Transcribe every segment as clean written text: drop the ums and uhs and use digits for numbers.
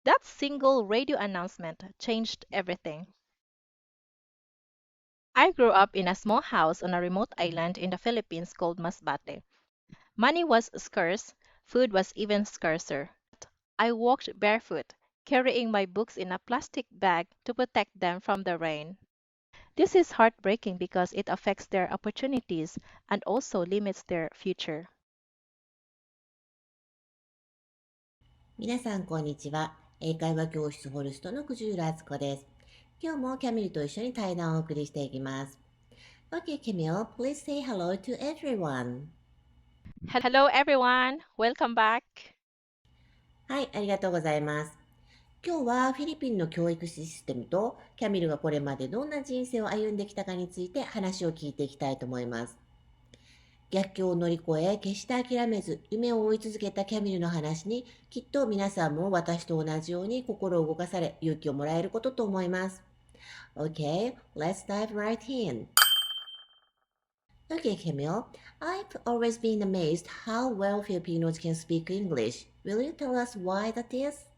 That single radio announcement changed everything. I grew up in a small house on a remote island in the Philippines called Masbate. Money was scarce, food was even scarcer. I walked barefoot, carrying my books in a plastic bag to protect them from the rain. This is heartbreaking because it affects their opportunities and also limits their future. 皆さん、こんにちは。英会話教室ホルストの九十浦敦子です。今日もキャミルと一緒に対談をお送りしていきます。Okay, Camille, please say hello to everyone. Hello everyone, welcome back. はい、ありがとうございます。今日はフィリピンの教育システムとキャミルがこれまでどんな人生を歩んできたかについて話を聞いていきたいと思います。逆境を乗り越え、決して諦めず、夢を追い続けたキャミルの話に、きっと皆さんも私と同じように心を動かされ、勇気をもらえることと思います。Okay, let's dive right in. Okay, Camille, I've always been amazed how well Filipinos can speak English. Will you tell us why that is?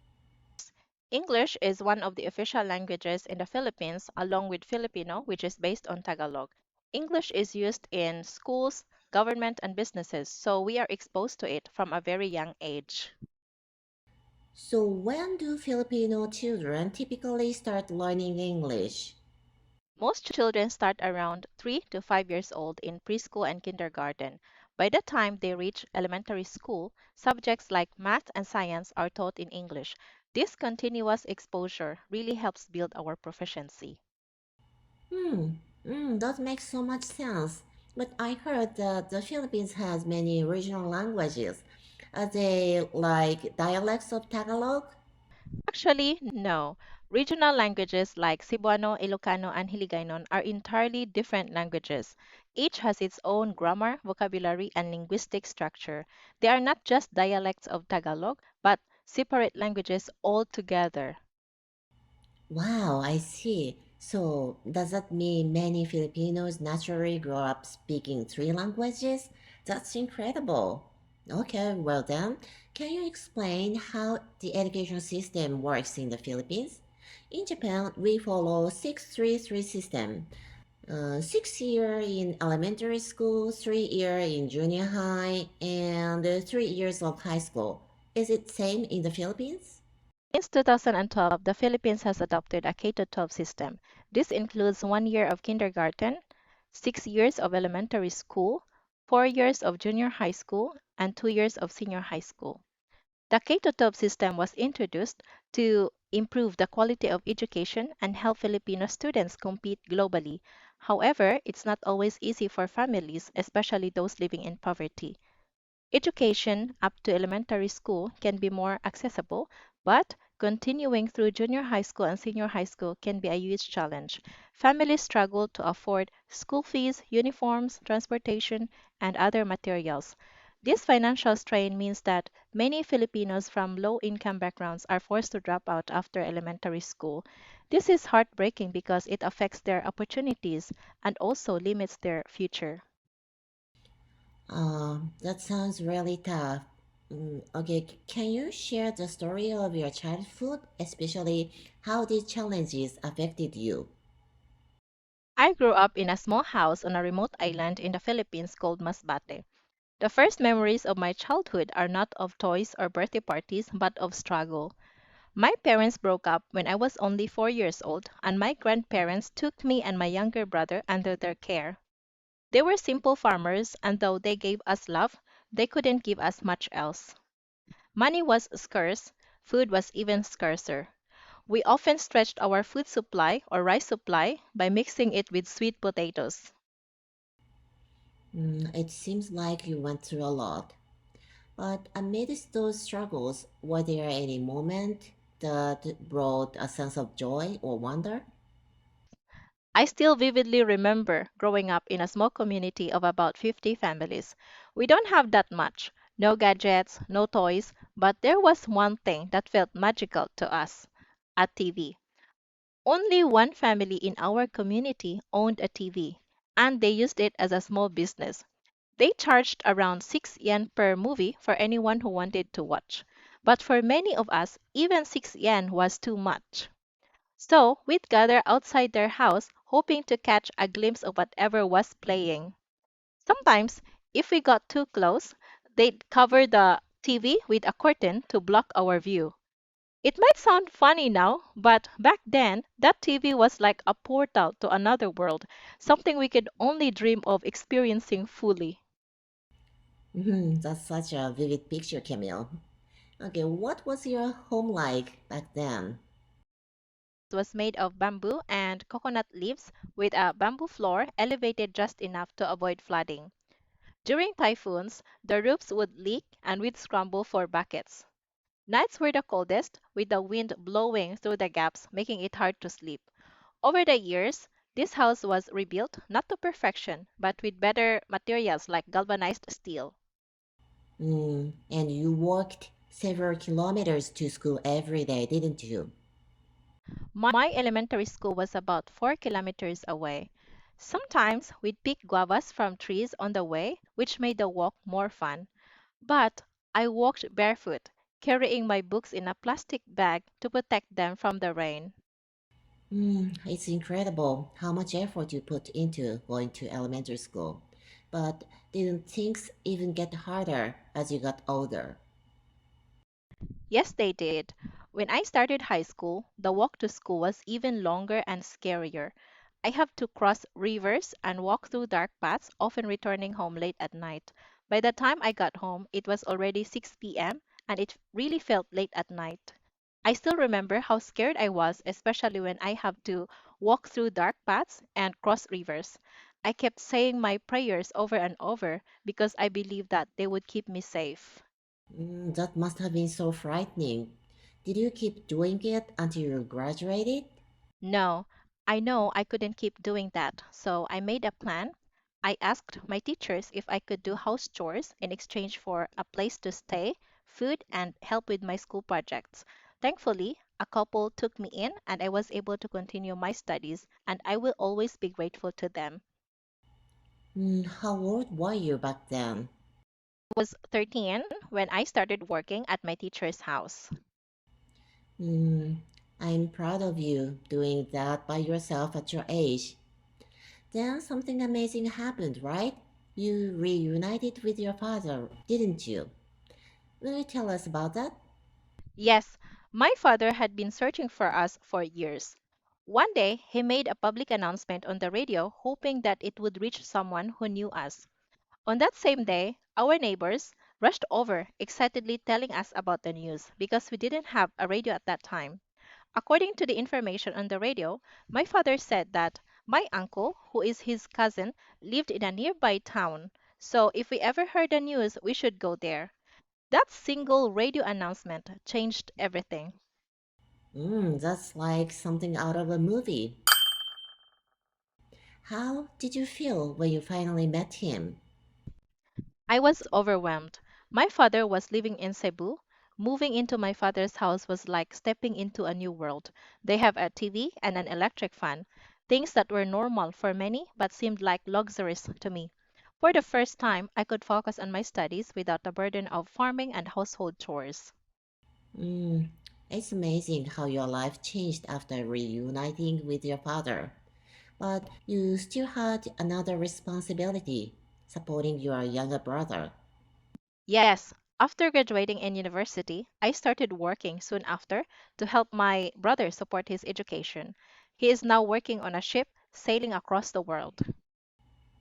English is one of the official languages in the Philippines, along with Filipino, which is based on Tagalog. English is used in schools, government, and businesses, so we are exposed to it from a very young age. So when do Filipino children typically start learning English? Most children start around 3 to 5 years old in preschool and kindergarten. By the time they reach elementary school, subjects like math and science are taught in English. This continuous exposure really helps build our proficiency. That makes so much sense. But I heard that the Philippines has many regional languages. Are they like dialects of Tagalog? Actually, no. Regional languages like Cebuano, Ilocano, and Hiligaynon are entirely different languages. Each has its own grammar, vocabulary, and linguistic structure. They are not just dialects of Tagalog, but separate languages altogether. Wow, I see. So, does that mean many Filipinos naturally grow up speaking three languages? That's incredible. Okay, well then, can you explain how the education system works in the Philippines? In Japan, we follow 633 system. 6 year in elementary school, 3 year in junior high, and 3 years of high school. Is it same in the Philippines? Since 2012, the Philippines has adopted a K-12 system. This includes 1 year of kindergarten, 6 years of elementary school, 4 years of junior high school, and 2 years of senior high school. The K-12 system was introduced to improve the quality of education and help Filipino students compete globally. However, it's not always easy for families, especially those living in poverty. Education up to elementary school can be more accessible, but continuing through junior high school and senior high school can be a huge challenge. Families struggle to afford school fees, uniforms, transportation, and other materials. This financial strain means that many Filipinos from low-income backgrounds are forced to drop out after elementary school. This is heartbreaking because it affects their opportunities and also limits their future. That sounds really tough. Okay, can you share the story of your childhood, especially how these challenges affected you? I grew up in a small house on a remote island in the Philippines called Masbate. The first memories of my childhood are not of toys or birthday parties, but of struggle. My parents broke up when I was only 4 years old, and my grandparents took me and my younger brother under their care. They were simple farmers, and though they gave us love, they couldn't give us much else. Money was scarce, food was even scarcer. We often stretched our food supply or rice supply by mixing it with sweet potatoes. It seems like you went through a lot. But amidst those struggles, were there any moment that brought a sense of joy or wonder? I still vividly remember growing up in a small community of about 50 families. We don't have that much, no gadgets, no toys, but there was one thing that felt magical to us, a TV. Only one family in our community owned a TV, and they used it as a small business. They charged around 6 yen per movie for anyone who wanted to watch. But for many of us, even 6 yen was too much. So we'd gather outside their house, hoping to catch a glimpse of whatever was playing. Sometimes, if we got too close, they'd cover the TV with a curtain to block our view. It might sound funny now, but back then, that TV was like a portal to another world, something we could only dream of experiencing fully. That's such a vivid picture, Camille. Okay, what was your home like back then? It was made of bamboo and coconut leaves with a bamboo floor elevated just enough to avoid flooding. During typhoons, the roofs would leak and we'd scramble for buckets. Nights were the coldest, with the wind blowing through the gaps, making it hard to sleep. Over the years, this house was rebuilt not to perfection, but with better materials like galvanized steel. And you walked several kilometers to school every day, didn't you? My elementary school was about 4 kilometers away. Sometimes we'd pick guavas from trees on the way, which made the walk more fun. But I walked barefoot, carrying my books in a plastic bag to protect them from the rain. It's incredible how much effort you put into going to elementary school. But didn't things even get harder as you got older? Yes, they did. When I started high school, the walk to school was even longer and scarier. I have to cross rivers and walk through dark paths, often returning home late at night. By the time I got home, it was already 6 p.m., and it really felt late at night. I still remember how scared I was, especially when I have to walk through dark paths and cross rivers. I kept saying my prayers over and over because I believed that they would keep me safe. That must have been so frightening. Did you keep doing it until you graduated? No, I know I couldn't keep doing that, so I made a plan. I asked my teachers if I could do house chores in exchange for a place to stay, food, and help with my school projects. Thankfully, a couple took me in and I was able to continue my studies, and I will always be grateful to them. How old were you back then? I was 13 when I started working at my teacher's house. Hmm, I'm proud of you doing that by yourself at your age. Then something amazing happened, right? You reunited with your father, didn't you? Will you tell us about that? Yes, my father had been searching for us for years. One day, he made a public announcement on the radio, hoping that it would reach someone who knew us. On that same day, our neighbors rushed over, excitedly telling us about the news because we didn't have a radio at that time. According to the information on the radio, my father said that my uncle, who is his cousin, lived in a nearby town. So if we ever heard the news, we should go there. That single radio announcement changed everything. That's like something out of a movie. How did you feel when you finally met him? I was overwhelmed. My father was living in Cebu. Moving into my father's house was like stepping into a new world. They have a TV and an electric fan, things that were normal for many but seemed like luxuries to me. For the first time, I could focus on my studies without the burden of farming and household chores. Mm, it's amazing how your life changed after reuniting with your father. But you still had another responsibility, supporting your younger brother. Yes, after graduating in university, I started working soon after to help my brother support his education. He is now working on a ship sailing across the world.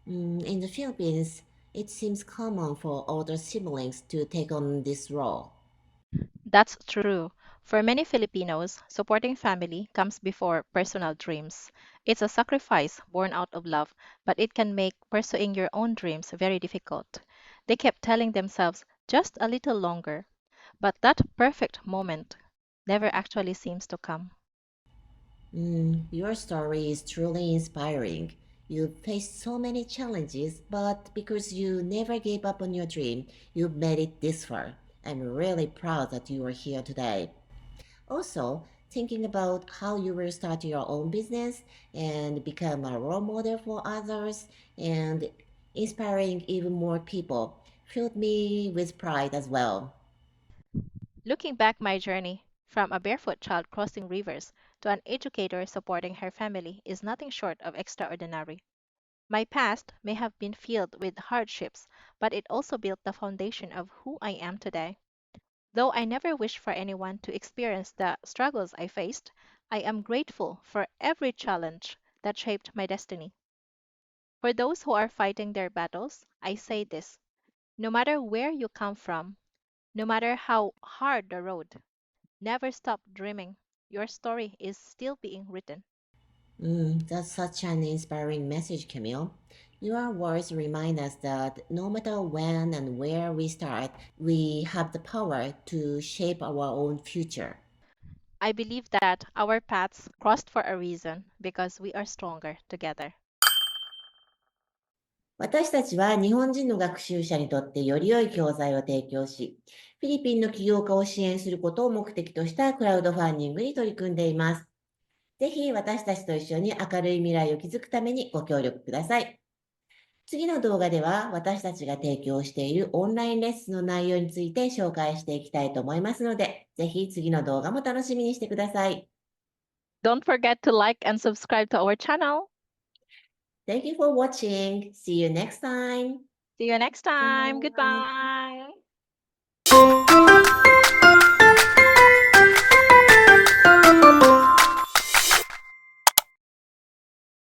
In the Philippines, it seems common for older siblings to take on this role. That's true. For many Filipinos, supporting family comes before personal dreams. It's a sacrifice born out of love, but it can make pursuing your own dreams very difficult. They kept telling themselves just a little longer, but that perfect moment never actually seems to come. Your story is truly inspiring. You faced so many challenges, but because you never gave up on your dream, you made it this far. I'm really proud that you are here today. Also, thinking about how you will start your own business and become a role model for others and inspiring even more people filled me with pride as well. Looking back my journey from a barefoot child crossing rivers to an educator supporting her family is nothing short of extraordinary. My past may have been filled with hardships, but it also built the foundation of who I am today. Though I never wished for anyone to experience the struggles I faced, I am grateful for every challenge that shaped my destiny. For those who are fighting their battles, I say this: no matter where you come from, no matter how hard the road, never stop dreaming. Your story is still being written. That's such an inspiring message, Camille. Your words remind us that no matter when and where we start, we have the power to shape our own future. I believe that our paths crossed for a reason because we are stronger together. 私たちは日本人の学習者にとってより良い教材を提供し、フィリピンの起業家を支援することを目的としたクラウドファンディングに取り組んでいます。ぜひ私たちと一緒に明るい未来を築くためにご協力ください。次の動画では私たちが提供しているオンラインレッスンの内容について紹介していきたいと思いますので、ぜひ次の動画も楽しみにしてください。Don't forget to like and subscribe to our channel. Thank you for watching. See you next time. See you next time. Bye. Goodbye.